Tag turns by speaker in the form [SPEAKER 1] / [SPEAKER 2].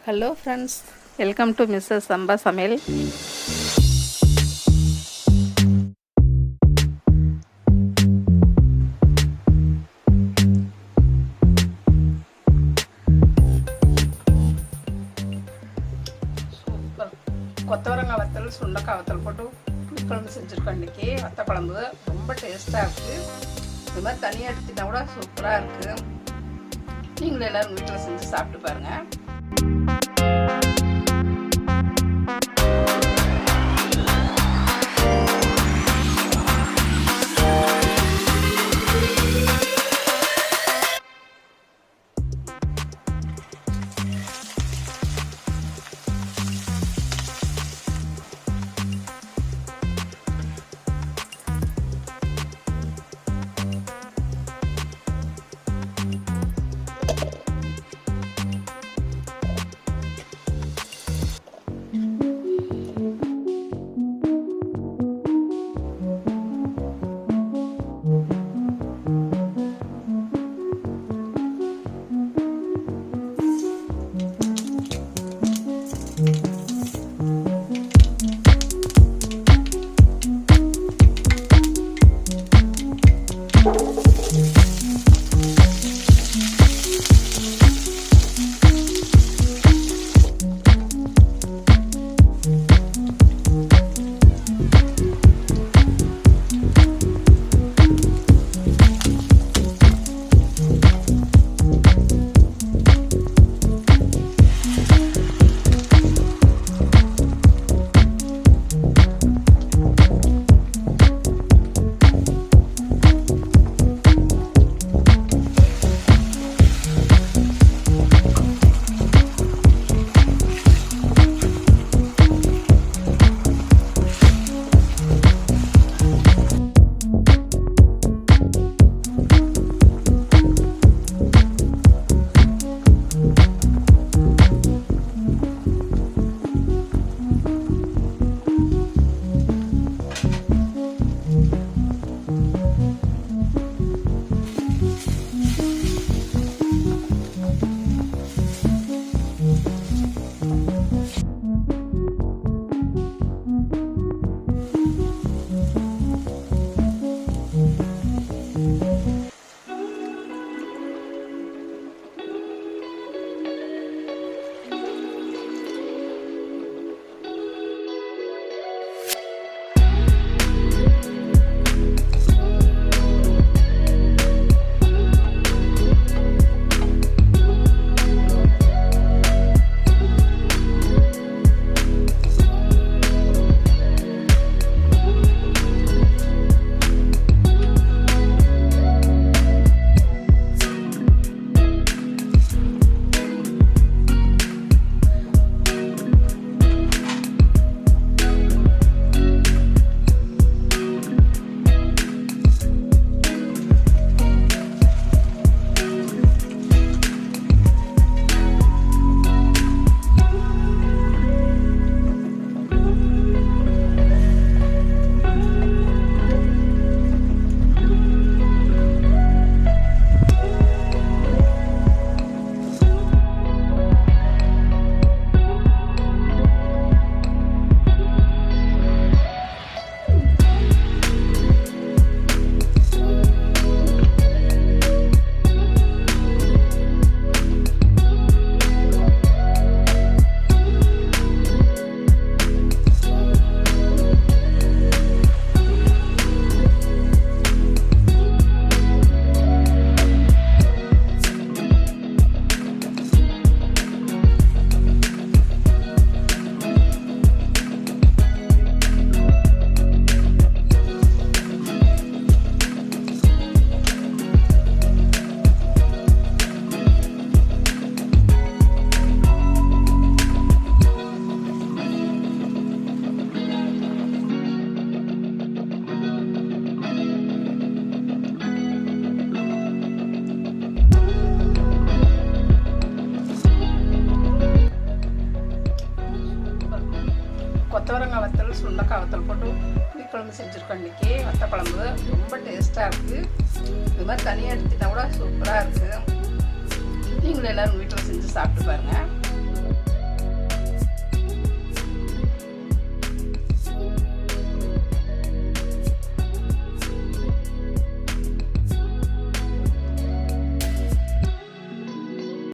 [SPEAKER 1] Hello friends, welcome to Mrs. Samba Samayal. Super. கொத்தவரங்காய் வத்தல் சுண்டக்காய் வத்தல் போட்டு புளிக்குழம்பு செஞ்சுருக்கோம். இன்றைக்கி வத்த குழம்பு ரொம்ப டேஸ்ட்டாக இருக்குது. இது மாதிரி தனியாக எடுத்துட்டா கூட சூப்பராக இருக்குது. நீங்களும் எல்லோரும் வீட்டில் செஞ்சு சாப்பிட்டு பாருங்கள். கொத்தவரங்காய் வத்தல் சுண்டக்காய் வத்தல் போட்டு புளிக்குழம்பு செஞ்சுருக்கோம். இன்றைக்கி வத்த குழம்பு ரொம்ப டேஸ்ட்டாக இருக்குது. இது மாதிரி தனியாக எடுத்துட்டா கூட சூப்பராக இருக்குது. நீங்களும் எல்லோரும் வீட்டில் செஞ்சு சாப்பிட்டு பாருங்கள்.